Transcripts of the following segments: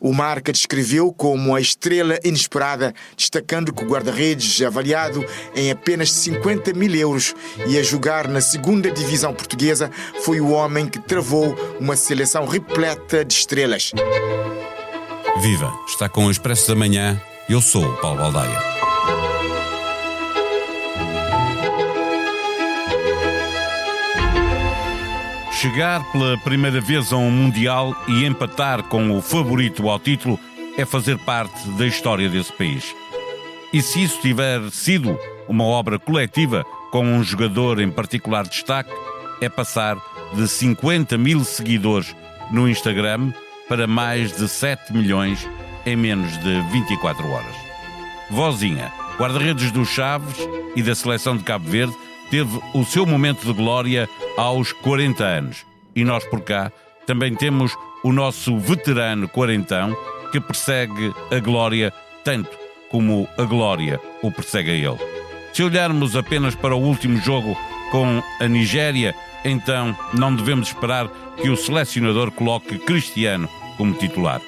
O Marca descreveu como a estrela inesperada, destacando que o guarda-redes, avaliado em apenas 50 mil euros e a jogar na segunda divisão portuguesa, foi o homem que travou uma seleção repleta de estrelas. Viva! Está com o Expresso da Manhã. Eu sou o Paulo Baldaia. Chegar pela primeira vez a um Mundial e empatar com o favorito ao título é fazer parte da história desse país. E se isso tiver sido uma obra coletiva com um jogador em particular destaque, é passar de 50 mil seguidores no Instagram para mais de 7 milhões em menos de 24 horas. Vozinha, guarda-redes dos Chaves e da seleção de Cabo Verde, teve o seu momento de glória aos 40 anos. E nós por cá também temos o nosso veterano quarentão que persegue a glória tanto como a glória o persegue a ele. Se olharmos apenas para o último jogo com a Nigéria, então não devemos esperar que o selecionador coloque Cristiano como titular.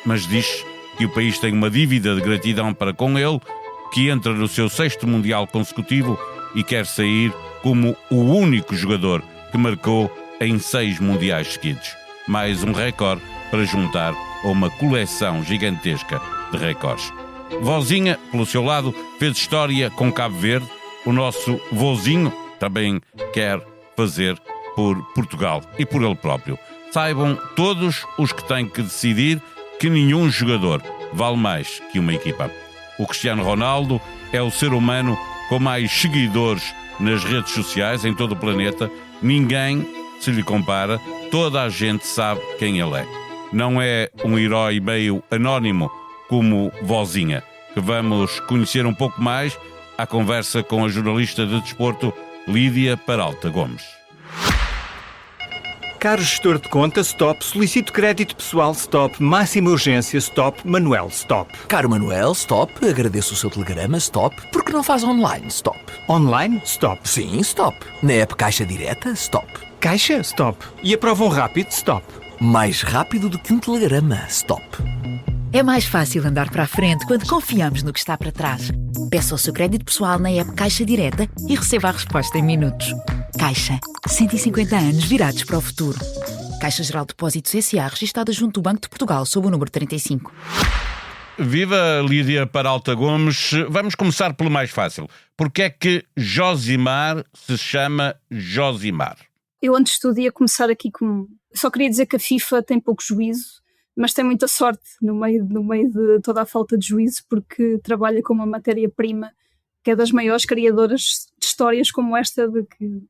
Mas diz que o país tem uma dívida de gratidão para com ele, que entra no seu 6º Mundial consecutivo e quer sair como o único jogador que marcou em 6 mundiais seguidos. Mais um recorde para juntar a uma coleção gigantesca de recordes. Vozinha, pelo seu lado, fez história com Cabo Verde. O nosso vozinho também quer fazer por Portugal e por ele próprio. Saibam todos os que têm que decidir que nenhum jogador vale mais que uma equipa. O Cristiano Ronaldo é o ser humano com mais seguidores nas redes sociais em todo o planeta. Ninguém se lhe compara, toda a gente sabe quem ele é. Não é um herói meio anónimo como Vozinha, que vamos conhecer um pouco mais à conversa com a jornalista de desporto Lídia Peralta Gomes. Caro gestor de conta, stop. Solicito crédito pessoal, stop. Máxima urgência, stop. Manuel, stop. Caro Manuel, stop. Agradeço o seu telegrama, stop. Por que não faz online, stop? Online, stop. Sim, stop. Na app Caixa Direta, stop. Caixa, stop. E aprovam rápido, stop. Mais rápido do que um telegrama, stop. É mais fácil andar para a frente quando confiamos no que está para trás. Peça o seu crédito pessoal na app Caixa Direta e receba a resposta em minutos. Caixa. 150 anos virados para o futuro. Caixa Geral de Depósitos S.A. registada junto do Banco de Portugal sob o número 35. Viva Lídia Peralta Gomes. Vamos começar pelo mais fácil. Porque é que Josimar se chama Josimar? Eu antes de tudo ia começar aqui com... Só queria dizer que a FIFA tem pouco juízo, mas tem muita sorte no meio de toda a falta de juízo, porque trabalha com uma matéria-prima que é das maiores criadoras de histórias como esta de que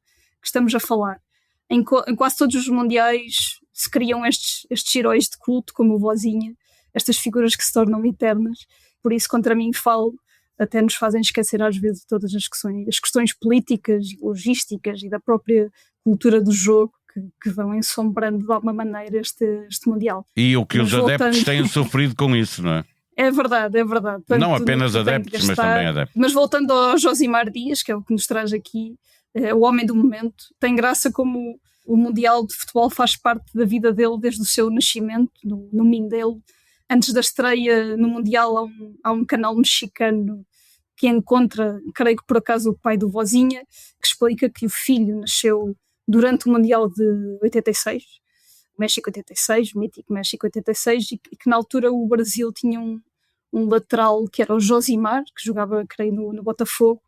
estamos a falar. Em quase todos os mundiais se criam estes heróis de culto, como o Vozinha, estas figuras que se tornam eternas. Por isso, contra mim falo, até nos fazem esquecer às vezes todas as questões políticas, logísticas e da própria cultura do jogo que vão ensombrando de alguma maneira este Mundial. E o que os adeptos têm sofrido com isso, não é? É verdade. Tanto não apenas adeptos, mas também adeptos. Mas voltando ao Josimar Dias, que é o que nos traz aqui, é o homem do momento, tem graça como o Mundial de Futebol faz parte da vida dele desde o seu nascimento, no Mindelo. Antes da estreia no Mundial há um canal mexicano que encontra, creio que por acaso o pai do Vozinha, que explica que o filho nasceu durante o Mundial de 86, México 86, mítico México 86, e que na altura o Brasil tinha um lateral que era o Josimar, que jogava, creio, no Botafogo,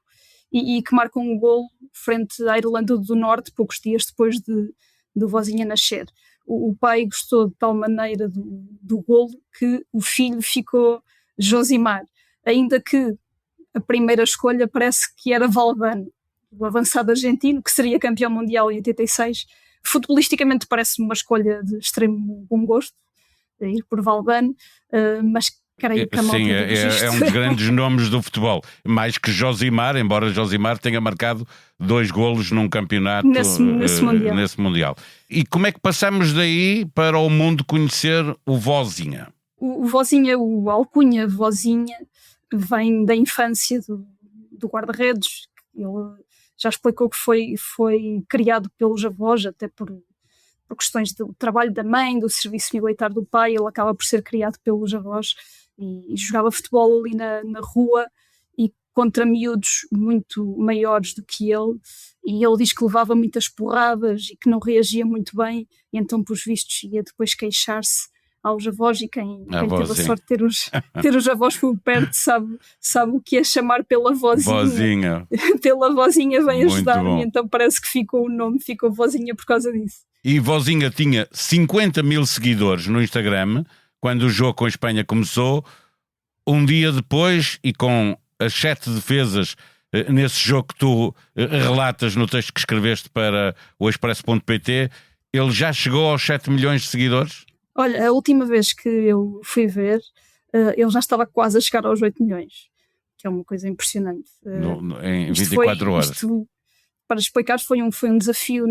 e que marca um golo frente à Irlanda do Norte, poucos dias depois do Vozinha nascer. O pai gostou de tal maneira do golo que o filho ficou Josimar, ainda que a primeira escolha parece que era Valdano, o avançado argentino, que seria campeão mundial em 86. Futebolisticamente parece-me uma escolha de extremo bom gosto, ir por Valdano, mas creio que a malta... Sim, é um dos grandes nomes do futebol, mais que Josimar, embora Josimar tenha marcado 2 golos num campeonato nesse mundial. E como é que passamos daí para o mundo conhecer o Vozinha? O Vozinha, o alcunha Vozinha, vem da infância do guarda-redes. Ele já explicou que foi criado pelos avós, até por por questões do trabalho da mãe, do serviço militar do pai, ele acaba por ser criado pelos avós e jogava futebol ali na rua e contra miúdos muito maiores do que ele, e ele diz que levava muitas porradas e que não reagia muito bem, e então, por vistos, ia depois queixar-se aos avós, e quem teve a sorte de ter os avós por perto sabe o que é chamar pela vozinha. Pela vozinha vem ajudar-me, então parece que ficou o nome, ficou vozinha por causa disso. E vozinha tinha 50 mil seguidores no Instagram quando o jogo com a Espanha começou. Um dia depois, e com as 7 defesas nesse jogo que tu relatas no texto que escreveste para o Expresso.pt, ele já chegou aos 7 milhões de seguidores? Olha, a última vez que eu fui ver, ele já estava quase a chegar aos 8 milhões, que é uma coisa impressionante. Em 24 horas. Isto, para explicar, foi um desafio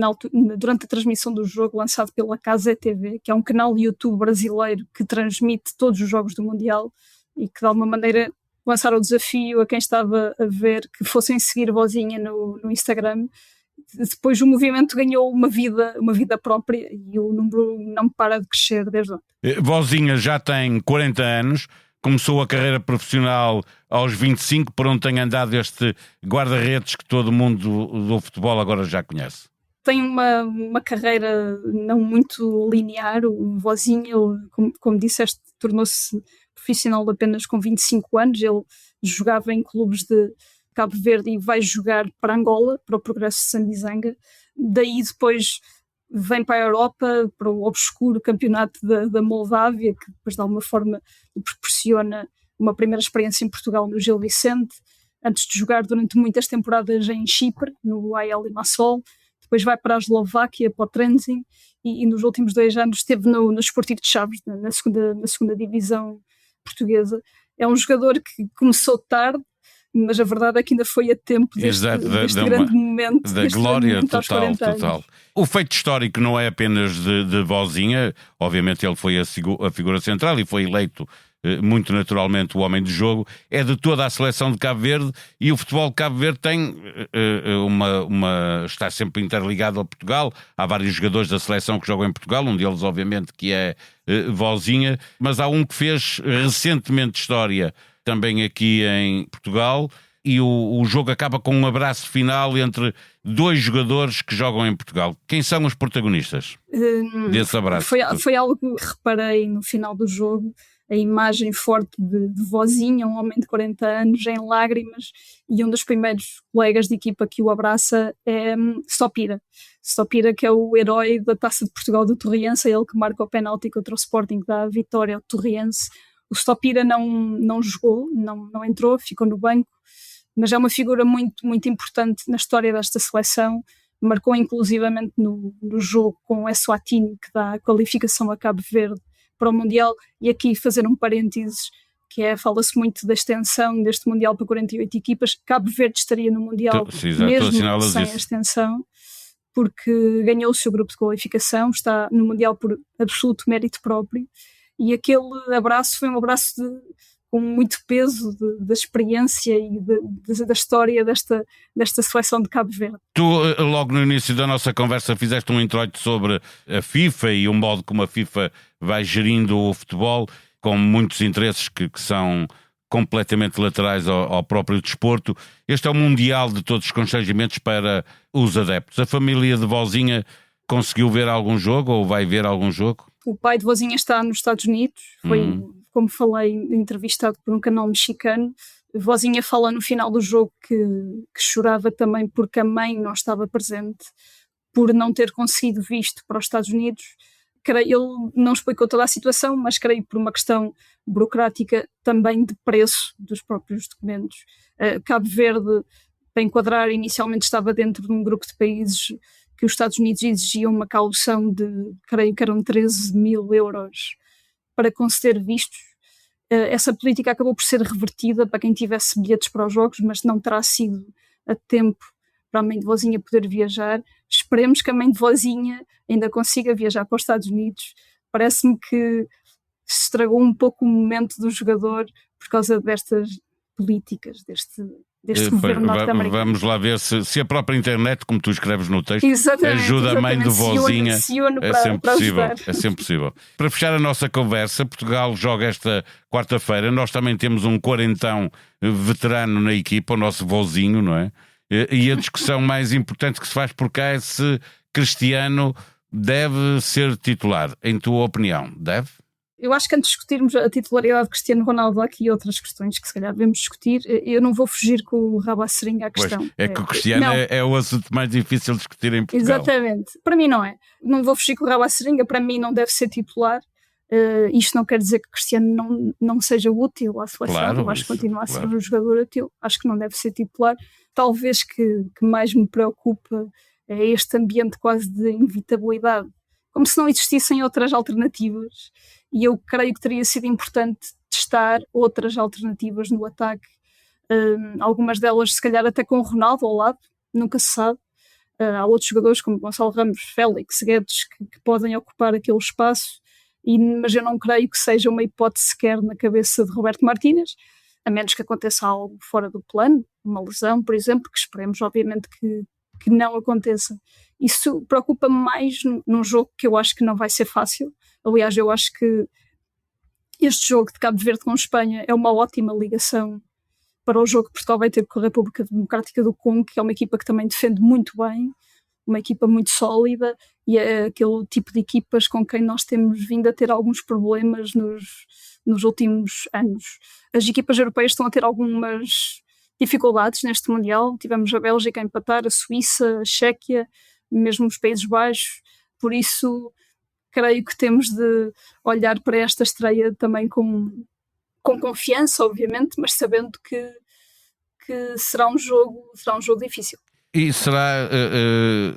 durante a transmissão do jogo, lançado pela Cazé TV, que é um canal de YouTube brasileiro que transmite todos os jogos do Mundial, e que de alguma maneira lançaram o desafio a quem estava a ver que fossem seguir vozinha no Instagram. Depois o movimento ganhou uma vida própria e o número não para de crescer desde ontem. Vozinha já tem 40 anos, começou a carreira profissional aos 25, por onde tem andado este guarda-redes que todo mundo do futebol agora já conhece. Tem uma carreira não muito linear. O Vozinha, como disseste, tornou-se profissional apenas com 25 anos. Ele jogava em clubes de Cabo Verde e vai jogar para Angola, para o Progresso de Sambizanga. Daí depois vem para a Europa, para o obscuro campeonato da Moldávia, que depois de alguma forma lhe proporciona uma primeira experiência em Portugal no Gil Vicente, antes de jogar durante muitas temporadas em Chipre, no AEL Limassol. Depois vai para a Eslováquia, para o Trenčín, e nos últimos 2 anos esteve no Sportivo de Chaves, na segunda divisão portuguesa. É um jogador que começou tarde, mas a verdade é que ainda foi a tempo deste grande momento. Da glória total. O feito histórico não é apenas de Vozinha, obviamente ele foi a figura central e foi eleito muito naturalmente o homem do jogo, é de toda a seleção de Cabo Verde, e o futebol de Cabo Verde tem está sempre interligado a Portugal. Há vários jogadores da seleção que jogam em Portugal, um deles obviamente que é Vozinha, mas há um que fez recentemente história também aqui em Portugal, e o jogo acaba com um abraço final entre 2 jogadores que jogam em Portugal. Quem são os protagonistas desse abraço? Foi algo que reparei no final do jogo, a imagem forte de Vozinha, um homem de 40 anos em lágrimas, e um dos primeiros colegas de equipa que o abraça é Stopira, que é o herói da Taça de Portugal do Torriense, é ele que marca o penalti contra o Sporting, que dá a vitória ao Torriense. O Stopira não jogou, não entrou, ficou no banco, mas é uma figura muito, muito importante na história desta seleção. Marcou inclusivamente no jogo com o Eswatini, que dá a qualificação a Cabo Verde para o Mundial. E aqui fazer um parênteses, fala-se muito da extensão deste Mundial para 48 equipas. Cabo Verde estaria no Mundial mesmo sem a extensão, porque ganhou o seu grupo de qualificação, está no Mundial por absoluto mérito próprio. E aquele abraço foi um abraço com muito peso da experiência e da história desta seleção de Cabo Verde. Tu, logo no início da nossa conversa, fizeste um introito sobre a FIFA e o modo como a FIFA vai gerindo o futebol, com muitos interesses que são completamente laterais ao próprio desporto. Este é o Mundial de todos os constrangimentos para os adeptos. A família de Vozinha conseguiu ver algum jogo ou vai ver algum jogo? O pai de Vozinha está nos Estados Unidos, foi, como falei, entrevistado por um canal mexicano. Vozinha fala no final do jogo que chorava também porque a mãe não estava presente, por não ter conseguido visto para os Estados Unidos. Ele não explicou toda a situação, mas creio por uma questão burocrática também de preço dos próprios documentos. Cabo Verde, para enquadrar, inicialmente estava dentro de um grupo de países que os Estados Unidos exigiam uma caução de, creio que eram 13 mil euros para conceder vistos. Essa política acabou por ser revertida para quem tivesse bilhetes para os jogos, mas não terá sido a tempo para a mãe de Vozinha poder viajar. Esperemos que a mãe de Vozinha ainda consiga viajar para os Estados Unidos. Parece-me que se estragou um pouco o momento do jogador por causa destas políticas, deste governo norte-americano. Vamos lá ver se a própria internet, como tu escreves no texto, Exatamente, ajuda a mãe do vozinha. É sempre possível. Para fechar a nossa conversa, Portugal joga esta quarta-feira. Nós também temos um quarentão veterano na equipa, o nosso vozinho, não é? E a discussão mais importante que se faz por cá é se Cristiano deve ser titular. Em tua opinião, deve? Eu acho que antes de discutirmos a titularidade de Cristiano Ronaldo, há aqui outras questões que se calhar devemos discutir. Eu não vou fugir com o rabo à seringa à questão. Pois, é que o Cristiano é o assunto mais difícil de discutir em Portugal. Exatamente. Para mim não é. Não vou fugir com o rabo à seringa, para mim não deve ser titular. Isto não quer dizer que Cristiano não seja útil à seleção. Claro, eu acho que continua a ser um jogador útil. Acho que não deve ser titular. Talvez que mais me preocupa é este ambiente quase de inevitabilidade. Como se não existissem outras alternativas. E eu creio que teria sido importante testar outras alternativas no ataque. Algumas delas, se calhar, até com o Ronaldo ao lado, nunca se sabe. Há outros jogadores como Gonçalo Ramos, Félix, Guedes, que podem ocupar aquele espaço, mas eu não creio que seja uma hipótese sequer na cabeça de Roberto Martínez, a menos que aconteça algo fora do plano, uma lesão, por exemplo, que esperemos, obviamente, que não aconteça. Isso preocupa-me mais num jogo que eu acho que não vai ser fácil. Aliás, eu acho que este jogo de Cabo Verde com Espanha é uma ótima ligação para o jogo que Portugal vai ter com a República Democrática do Congo, que é uma equipa que também defende muito bem, uma equipa muito sólida, e é aquele tipo de equipas com quem nós temos vindo a ter alguns problemas nos últimos anos. As equipas europeias estão a ter algumas dificuldades neste Mundial. Tivemos a Bélgica a empatar, a Suíça, a Chequia, mesmo os Países Baixos. Por isso, creio que temos de olhar para esta estreia também com confiança, obviamente, mas sabendo que será um jogo difícil. E será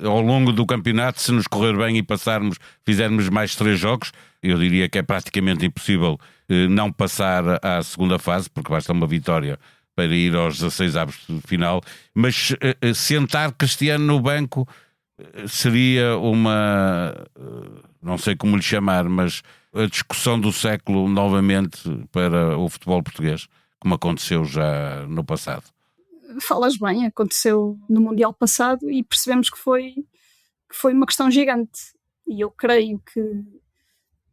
ao longo do campeonato, se nos correr bem e fizermos mais 3 jogos, eu diria que é praticamente impossível não passar à segunda fase, porque basta uma vitória para ir aos 16avos de final, mas sentar Cristiano no banco seria uma, não sei como lhe chamar, mas a discussão do século novamente para o futebol português, como aconteceu já no passado. Falas bem, aconteceu no Mundial passado e percebemos que foi uma questão gigante. E eu creio que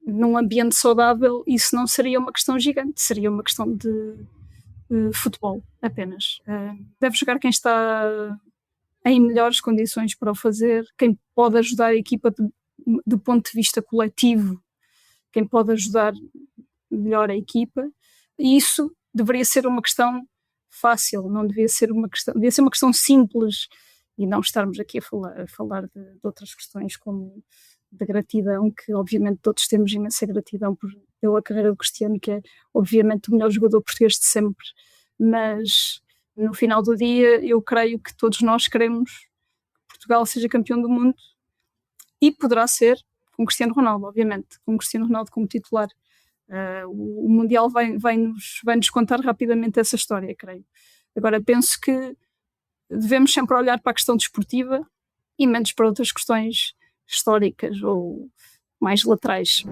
num ambiente saudável isso não seria uma questão gigante, seria uma questão de futebol apenas. Deve jogar quem está em melhores condições para o fazer, quem pode ajudar a equipa do ponto de vista coletivo, quem pode ajudar melhor a equipa, e isso deveria ser uma questão fácil, não devia ser uma questão, devia ser uma questão simples, e não estarmos aqui a falar de outras questões como de gratidão, que obviamente todos temos imensa gratidão pela carreira do Cristiano, que é obviamente o melhor jogador português de sempre, mas no final do dia eu creio que todos nós queremos que Portugal seja campeão do mundo, e poderá ser com Cristiano Ronaldo, obviamente, com Cristiano Ronaldo como titular. O Mundial vai-nos contar rapidamente essa história, creio. Agora, penso que devemos sempre olhar para a questão desportiva e menos para outras questões históricas ou mais laterais.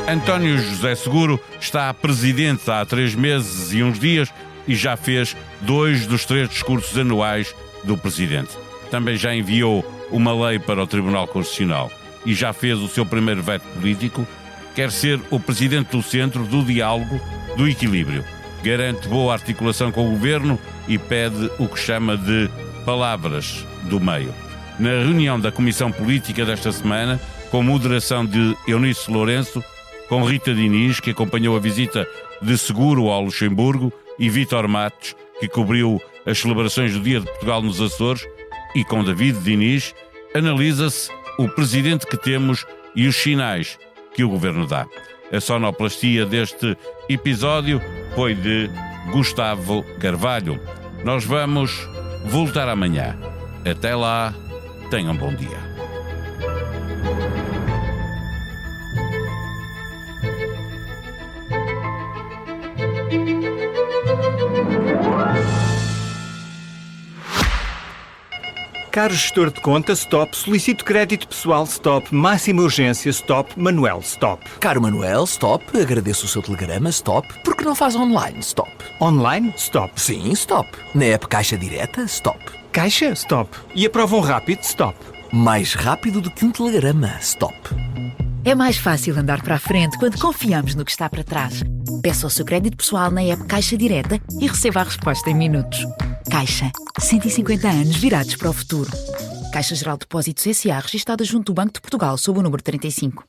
António José Seguro está presidente há 3 meses e uns dias e já fez 2 dos 3 discursos anuais do presidente. Também já enviou uma lei para o Tribunal Constitucional e já fez o seu primeiro veto político. Quer ser o presidente do centro, do diálogo, do equilíbrio. Garante boa articulação com o governo e pede o que chama de palavras do meio. Na reunião da Comissão Política desta semana, com moderação de Eunice Lourenço, com Rita Diniz, que acompanhou a visita de Seguro ao Luxemburgo, e Vítor Matos, que cobriu as celebrações do Dia de Portugal nos Açores, e com David Diniz, analisa-se o presidente que temos e os sinais que o governo dá. A sonoplastia deste episódio foi de Gustavo Carvalho. Nós vamos voltar amanhã. Até lá, tenham um bom dia. Caro gestor de conta, stop. Solicito crédito pessoal, stop. Máxima urgência, stop. Manuel, stop. Caro Manuel, stop. Agradeço o seu telegrama, stop. Por que não faz online, stop? Online, stop. Sim, stop. Na app Caixa Direta, stop. Caixa, stop. E aprovam rápido, stop. Mais rápido do que um telegrama, stop. É mais fácil andar para a frente quando confiamos no que está para trás. Peça o seu crédito pessoal na app Caixa Direta e receba a resposta em minutos. Caixa. 150 anos virados para o futuro. Caixa Geral de Depósitos S.A. registada junto do Banco de Portugal sob o número 35.